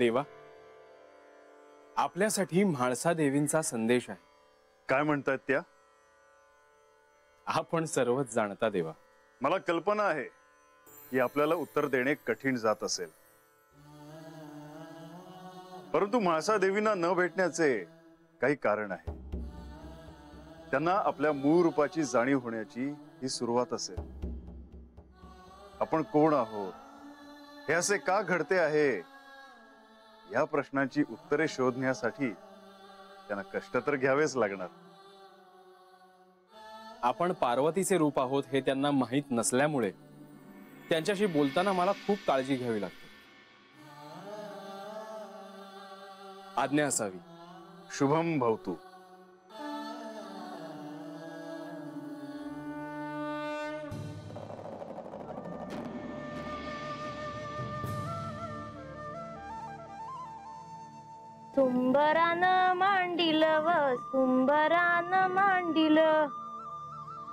देवा, आपल्यासाठी म्हाळसा देवींचा संदेश आहे. काय म्हणतात त्या? आपण सर्वच जाणता देवा. मला कल्पना आहे की आपल्याला उत्तर देणे कठीण जात असेल, परंतु म्हाळसा देवींना न भेटण्याचे काही कारण आहे. त्यांना आपल्या मूळ रूपाची जाणीव होण्याची ही सुरुवात असेल. आपण कोण आहोत, हे असे का घडते आहे, या प्रश्नांची उत्तरे शोधण्यासाठी त्यांना कष्ट तर घ्यावेच लागणार. आपण पार्वतीचे रूप आहोत हे त्यांना माहीत नसल्यामुळे त्यांच्याशी बोलताना मला खूप काळजी घ्यावी लागते. आज्ञा असावी. शुभम भवतु. सुंबरान मांडिल व सुंबरान मांडिल,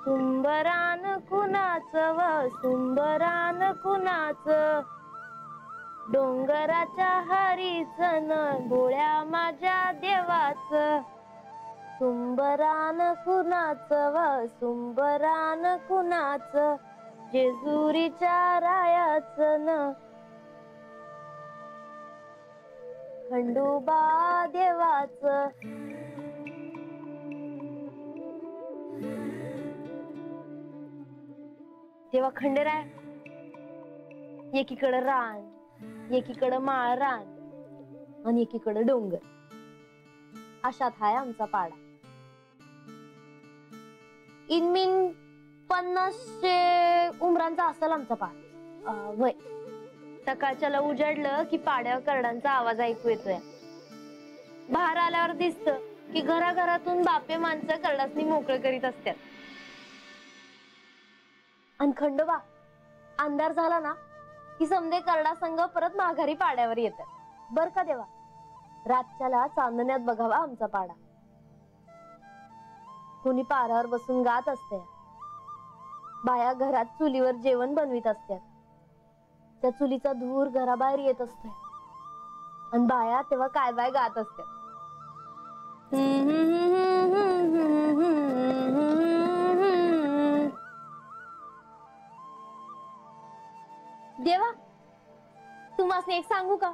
सुंबरान कुणाच व सुंबरान कुणाच, डोंगराच्या हरीचन भोळ्या माझ्या देवाच, सुंबरान कुणाच व सुंबरान कुणाच, जेजुरीच्या रायाचन खंडोबा देवाच. तेव्हा खंडेराय, एकीकडे रान, एकीकडे माळ रान आणि एकीकडे डोंगर, अशात हाय आमचा पाडा. इनमीन 50 उमरांचा असेल आमचा पाडा. वय सकाळच्याला उजाडलं की पाड्यावर करडांचा आवाज ऐकू येतोय. बाहेर आल्यावर दिसत की घराघरातून बापे माणसं करडासनी मोकळे करीत असतात. आणि खंडोबा अंधार झाला ना की समदे करडा संघ परत माघारी पाड्यावर येतात. बर का देवा, रातच्याला चांदण्यात बघावा आमचा पाडा. कोणी पारावर बसून गात असते, बाया घरात चुलीवर जेवण बनवीत असतात. त्या चुलीचा धूर घराबाहेर येत असतोय आणि बाया तेव्हा काय बाय गात असतात. देवा, तुम्हाला एक सांगू का?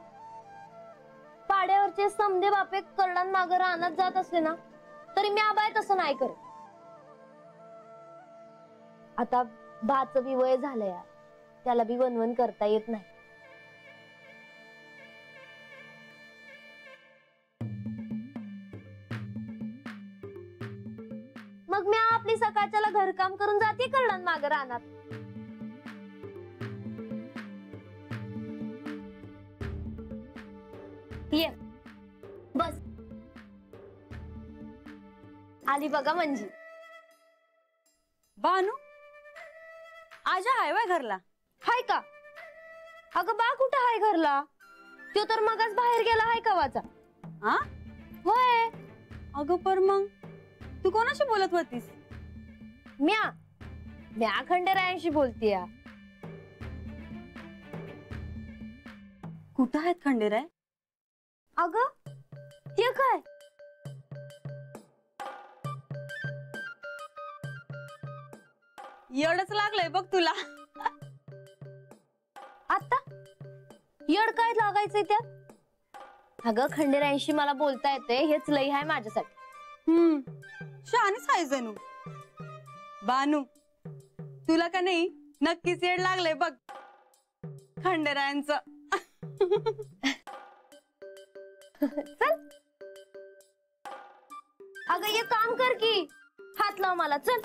पाड्यावरचे समदे बापे करडान मागे रानात जात असले ना तरी मी आबाय तसं नाही करत. आता भाचं बी वय झालंय, त्याला बी वनवन करता येत नाही. मग मी आपली सकाळच्याला घरकाम करून जाते करडान मागे रानात. ये बस आली बघा मंजी. बानू आजा हाय वय घरला? हाय का? अगं बा कुठं हाय घरला? तो तर मगच बाहेर गेला हाय कवाचा. हा होय. अगं पर मग तू कोणाशी बोलत होतीस? म्या खंडेरायांशी बोलतीया. कुठं आहेत खंडेराय? अगं ते काय? एवढंच लागलंय बघ तुला. आता येड काय लागायचंय त्यात? अगं खंडेरायांशी मला बोलता येते हेच लई आहे माझ्यासाठी. शहाणीच आहे जणू. बानू तुला का नाही नक्कीच येड लागलंय बघ खंडेरायांचं. चल अगं ये काम कर की, हात लाव मला. चल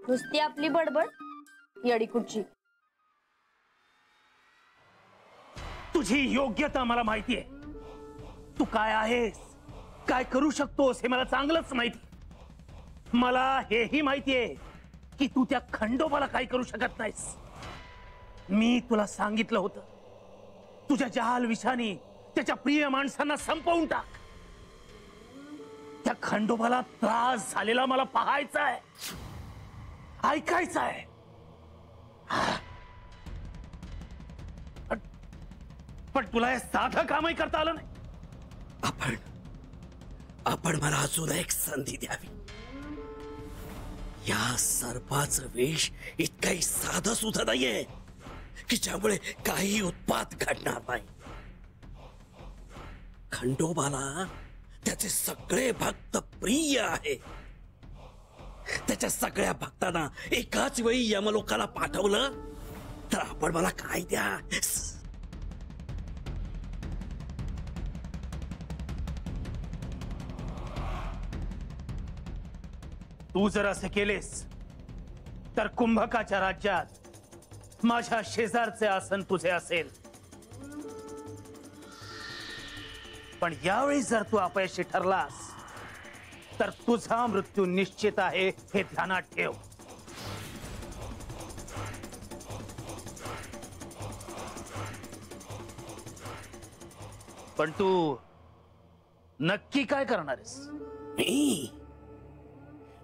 नुसती आपली बडबड येडी कुठची. तुझी योग्यता मला माहितीये. तू काय आहेस, काय करू शकतोस हे मला चांगलंच माहिती. मला हेही माहितीये की तू त्या खंडोबाला काही करू शकत नाहीस. मी तुला सांगितलं होतं, तुझ्या जहाल विषाने त्याच्या प्रिय माणसांना संपवून टाक. त्या खंडोबाला त्रास झालेला मला पाहायचा आहे, ऐकायचा आहे. पण तुला हे साधं कामही करता आलं नाही. आपण मला अजून एक संधी द्यावी. या सर्पाचं विष इतकंही साधं सुद्धा नाहीये की ज्यामुळे काही उत्पात घडणार नाही. खंडोबाला त्याचे सगळे भक्त प्रिय आहे. त्याच्या सगळ्या भक्तांना एकाच वेळी यमलोकाला पाठवलं तर आपण मला काय द्या. तू जर असे केलेस तर कुंभकाच्या राज्यात माझ्या शेजारचे आसन तुझे असेल. पण यावेळी जर तू अपयशी ठरलास तर तुझा मृत्यू निश्चित आहे हे ध्यानात ठेव. पण तू नक्की काय करणार आहेस?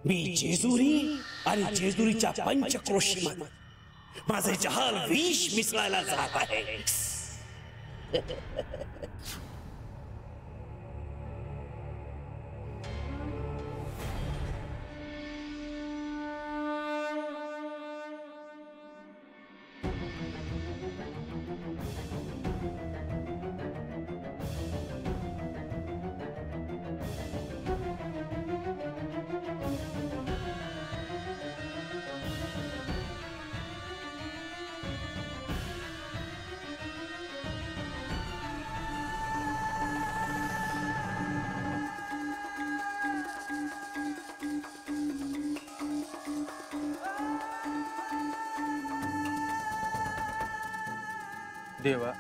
मी जेजुरी आणि जेजुरीच्या पंचक्रोशीमध्ये माझे जहाल विष मिसळायला जात आहे. देवा,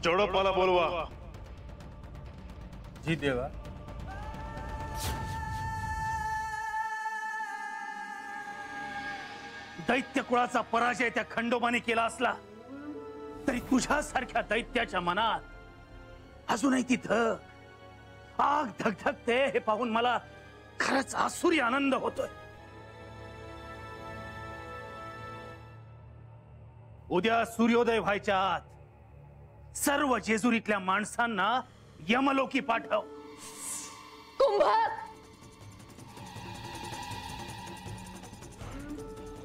चोडप्पाला बोलवा. जी देवा. दैत्य कुळाचा पराजय त्या खंडोबाने केला असला तरी तुझ्यासारख्या दैत्याच्या मनात अजूनही ती आग धगधगते हे पाहून मला खरंच आसुरी आनंद होतोय. उद्या सूर्योदय व्हायच्या आत सर्व जेजुरीतल्या माणसांना यमलोकी पाठव. कुंभक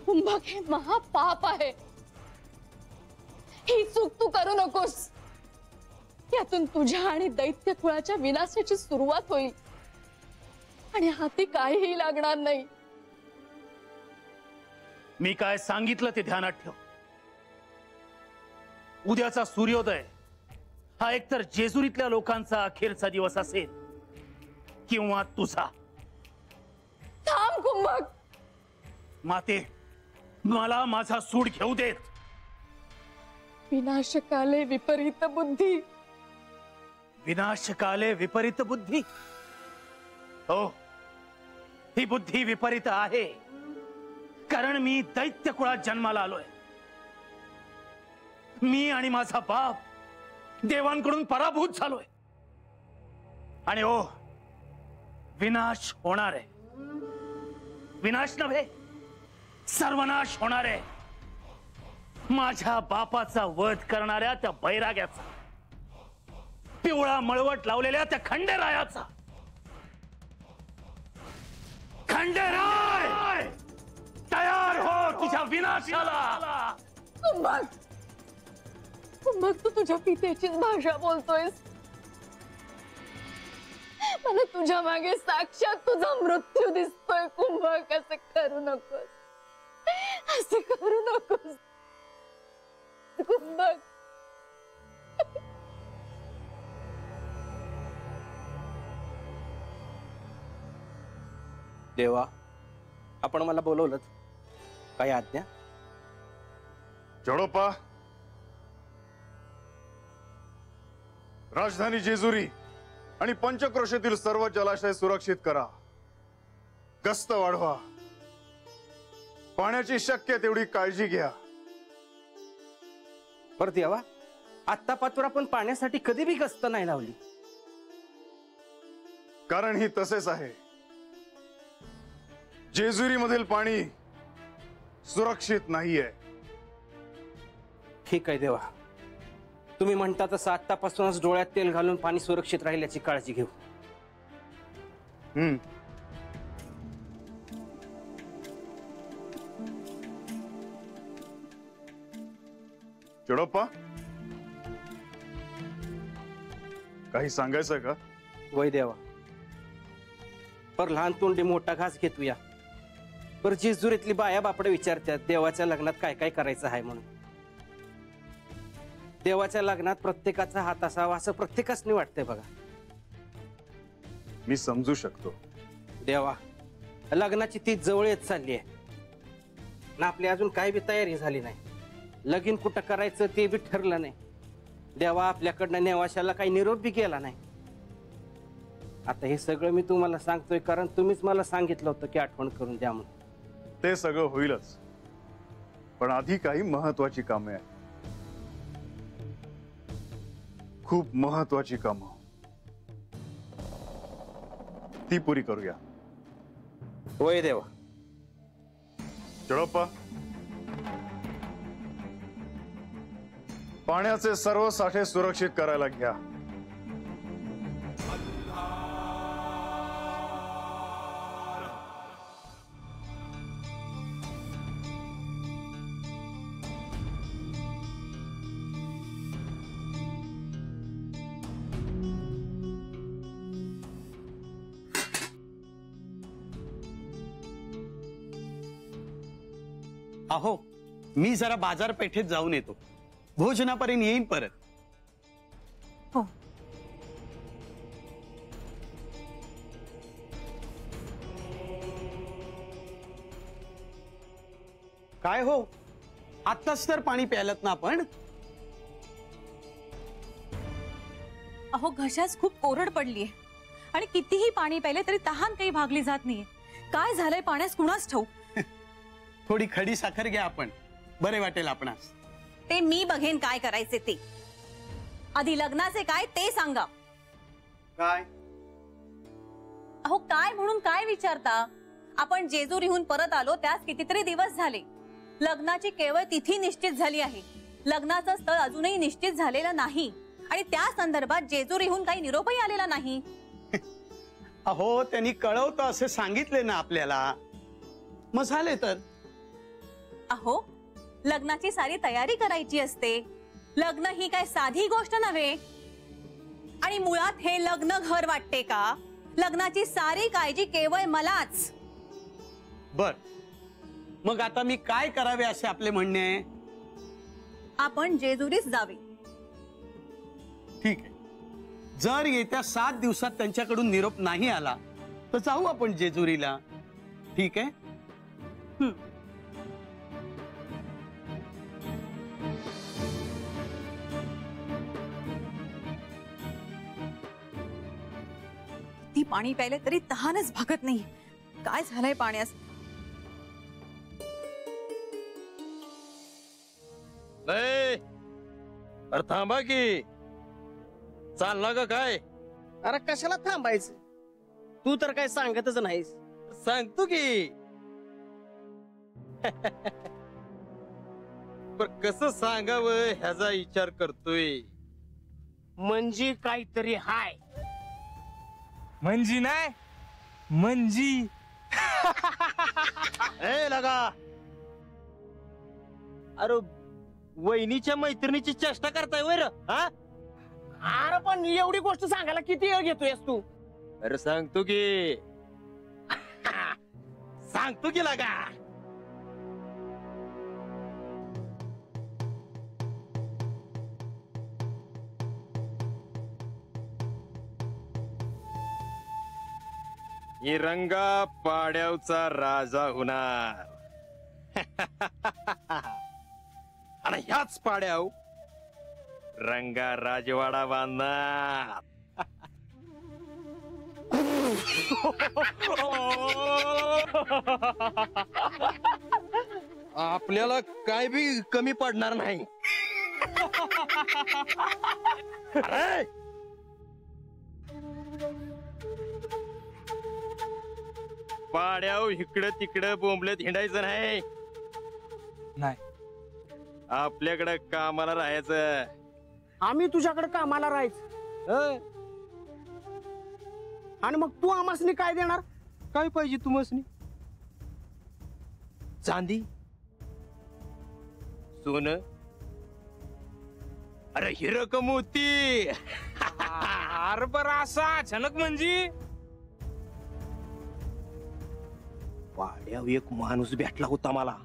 कुंभक हे महापाप आहे. ही चूक तू करू नकोस. यातून तुझ्या आणि दैत्य कुळाच्या विनाशाची सुरुवात होईल आणि हाती काहीही लागणार नाही. मी काय सांगितलं ते ध्यानात ठेव. उद्याचा सूर्योदय हा एकतर जेजुरीतल्या लोकांचा अखेरचा दिवस असेल किंवा तुझा. थांब कुंभक. माते, मला माझा सूड घेऊ देत. विनाशकाले विपरीत बुद्धी. विनाशकाले विपरीत बुद्धी. हो, ही बुद्धी विपरीत आहे कारण मी दैत्य कुळात जन्माला आलोय. मी आणि माझा बाप देवांकडून पराभूत झालोय आणि हो, विनाश होणार आहे. विनाश नव्हे, सर्वनाश होणार आहे. माझ्या बापाचा वध करणाऱ्या त्या बैराग्याचा, पिवळा मळवट लावलेल्या त्या खंडेरायाचा. खंडेराय, तयार हो तुझ्या विनाशाला. कुंभक कुंभक तू तुझ्या पितेचीच भाषा बोलतोयस. मला तुझ्या मागे साक्षात तुझा मृत्यू दिसतोय. कुंभक असं करू नकोस. असं करू नकोस कुंभक. देवा, आपण मला बोलवलं, काय आज्ञा? जडोपा, राजधानी जेजुरी आणि पंचक्रोशीतील सर्व जलाशय सुरक्षित करा, गस्त वाढवा, पाण्याची शक्य तेवढी काळजी घ्या. पर देवा, आत्तापासून आपण पाण्यासाठी कधी बी गस्त नाही लावली. कारण ही तसेच आहे. जेजुरी मधील पाणी सुरक्षित नाहीये. ठीक आहे देवा, तुम्ही म्हणता तसं आत्तापासूनच डोळ्यात तेल घालून पाणी सुरक्षित राहिल्याची काळजी घेऊ. जडोपा, काही सांगायचंय का? वय देवा, पर लहान तोंडी मोठा घास घेतूया. पर जेजुरीतली बाया बापडे विचारतात देवाच्या लग्नात काय काय करायचं आहे म्हणून. देवाच्या लग्नात प्रत्येकाचा हात असावा असं प्रत्येकासनी वाटतंय बघा. मी समजू शकतो. देवा, लग्नाची ती जवळ येत चालली आहे ना, आपली अजून काही बी तयारी झाली नाही. लगीन कुठं करायचं ते बी ठरलं नाही. देवा, आपल्याकडनं नेवाशाला काही निरोप बी केला नाही. आता हे सगळं मी तुम्हाला सांगतोय कारण तुम्हीच मला सांगितलं होतं की आठवण करून द्या म्हणून. ते सगळं होईलच, पण आधी काही महत्वाची कामे आहेत. खूप महत्वाची कामं, ती पुरी करूया. होय देवा. जडोपा, पाण्याचे सर्व साठे सुरक्षित करायला घ्या. अहो, मी जरा बाजारपेठेत जाऊन येतो. भोजनापर्यंत येईन परत. हो. काय हो, आत्ताच तर पाणी प्यायलत ना आपण. अहो, घशास खूप कोरड पडलीये आणि कितीही पाणी प्यायले तरी तहान काही भागली जात नाहीये. काय झालंय पाण्यास कुणास ठाऊक. थोडी खडी साखर घ्या आपण, बरे वाटेल आपणास. ते मी बघेन काय करायचे ते. आधी लग्नाचे काय ते सांगा. काय? अहो, काय म्हणून काय विचारता. आपण जेजुरीहून परत आलो त्यास कितीतरी दिवस झाले. लग्नाची केवळ तिथी निश्चित झाली आहे. लग्नाचं स्थळ अजूनही निश्चित झालेलं नाही आणि त्या संदर्भात जेजुरीहून काही निरोपही आलेला नाही. अहो, त्यांनी कळवतं असे सांगितले ना आपल्याला, मग झाले तर. अहो, लग्नाची सारी तयारी करायची असते. लग्न ही काय साधी गोष्ट नव्हे. आणि मुळात हे लग्न घर वाटते का? लग्नाची सारी काळजी केवळ मलाच. बर, मग आता मी काय करावे असे आपले म्हणणे आहे? आपण जेजुरीस जावे. ठीक आहे, जर येत्या 7 दिवसात त्यांच्याकडून निरोप नाही आला तर जाऊ आपण जेजुरीला. ठीक आहे. ती पाणी प्यायले तरी तहानच भागत नाही. काय झालंय पाण्यास. अरे थांबा की, चालला का काय? अरे कशाला थांबायचं, तू तर काय सांगतच नाहीस. सांगतो की. पण कसं सांगावं ह्याचा विचार करतोय. म्हणजे काहीतरी हाय. म्हणजे नाही म्हणजे ए लगा, अरे वहिनीच्या मैत्रिणीची चेष्टा करताय वर. हा, अरे पण एवढी गोष्ट सांगायला किती वेळ घेतोयस तू? अरे सांगतो की, सांगतो की लगा. ही रंगा पाड्यावचा राजा होणार. आणि ह्याच पाड्याव रंगा राजवाडा बांधणार. आपल्याला काय बी कमी पडणार नाही. अरे पाड्याव इकडं तिकडं बोंबलत हिंडायचं नाही. नाही. आपल्याकडं कामाला राहायचं. आम्ही तुझ्याकडे कामाला राहायचं. आणि मग तू आमासनी काय देणार? काय पाहिजे तुम्हाला? चांदी, सोनं, अरे हिरक मोती. अरे बरं असा अचानक म्हणजे वाड्यावर एक माणूस भेटला होता मला.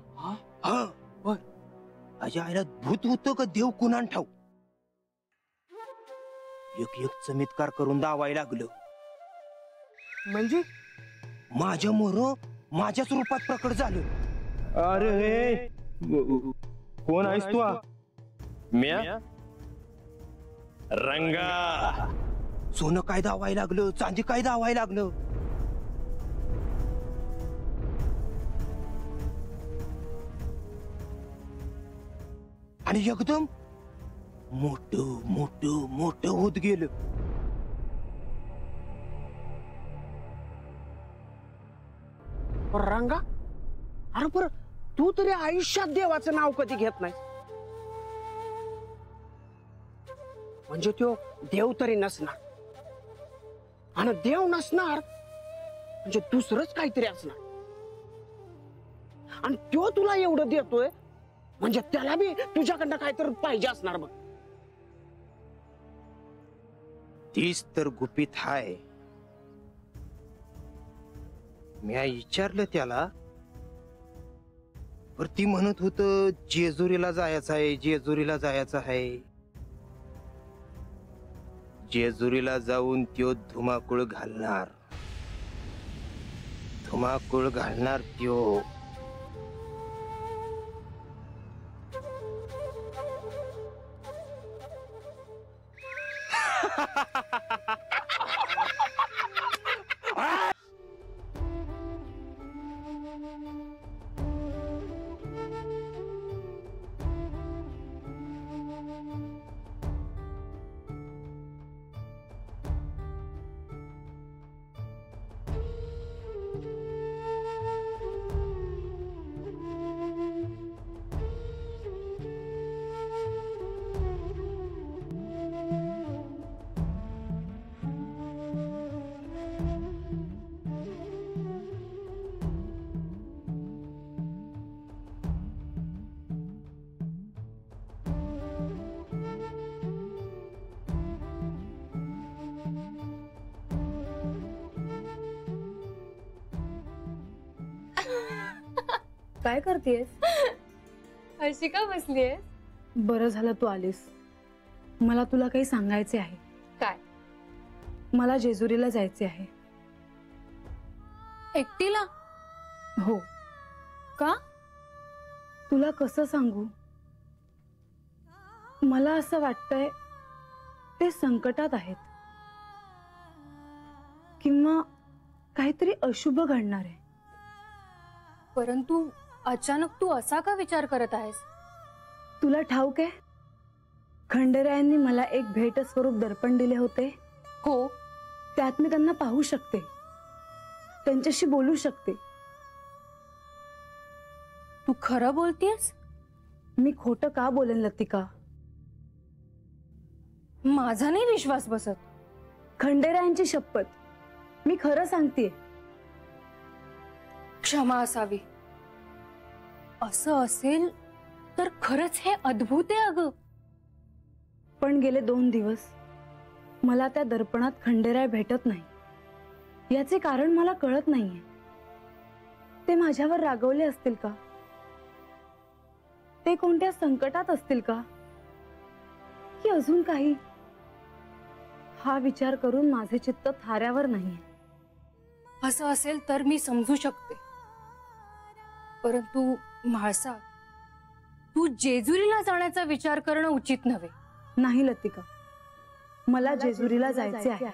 माझ्या आईला भूत होतं का देव कुणान ठाऊ. एक चमत्कार करून दावायला लागलं. म्हणजे माझ्या मोर माझ्याच रूपात प्रकट झालं. अरे कोण आहेस तू? म्या रंगा. सोनं काय दावायला लागलं, चांदी काय दावायला लागलं. आणि एकदम मोठ मोठ मोठ होत गेलं. रंगा, अरे पर तू तरी आयुष्यात देवाचं नाव कधी घेत नाही. म्हणजे तो देव तरी नसणार, आणि देव नसणार म्हणजे दुसरंच काहीतरी असणार. आणि तो तुला एवढं देतोय म्हणजे त्याला बी तुझ्याकडनं काहीतरी पाहिजे असणार बघ. तीच तर गुपित हाय. मी विचारलं त्याला, पर ती म्हणत होत जेजुरीला जायचं आहे, जेजुरीला जायचं आहे. जेजुरीला जाऊन त्यो धुमाकूळ घालणार, धुमाकूळ घालणार त्यो. काय करतेस? अशी का बसलीये? बरं झालं तू आलीस. मला तुला काही सांगायचे आहे. काय? मला जेजुरीला जायचे आहे. एकटीला? हो. का? तुला कसं सांगू? मला असं वाटतंय ते संकटात आहेत, किंवा काहीतरी अशुभ घडणार आहे. परंतु अचानक तू असा का विचार करत आहेस? तुला ठाऊक आहे, खंडेरायांनी मला एक भेट स्वरूप दर्पण दिले होते. हो. त्यात मी त्यांना पाहू शकते, त्यांच्याशी बोलू शकते. तू खरं बोलतेस? मी खोटं का बोलेन लतिका? माझा नाही विश्वास बसत. खंडेरायांची शपथ, मी खरं सांगतेय. क्षमा असावी. असं असेल तर खरंच हे अद्भुत आहे अगं. पण गेले 2 दिवस मला त्या दर्पणात खंडेराय भेटत नाही. याचे कारण मला कळत नाहीये. ते माझ्यावर रागवले असतील का? ते कोणत्या संकटात असतील का? की अजून काही? हा विचार करून माझे चित्त थाऱ्यावर नाहीये. असं असेल तर मी समजू शकते, परंतु म्हाळसा, तू जेजुरीला जाण्याचा विचार करणं उचित नव्हे. नाही लतिका, मला जेजुरीला जायचे आहे.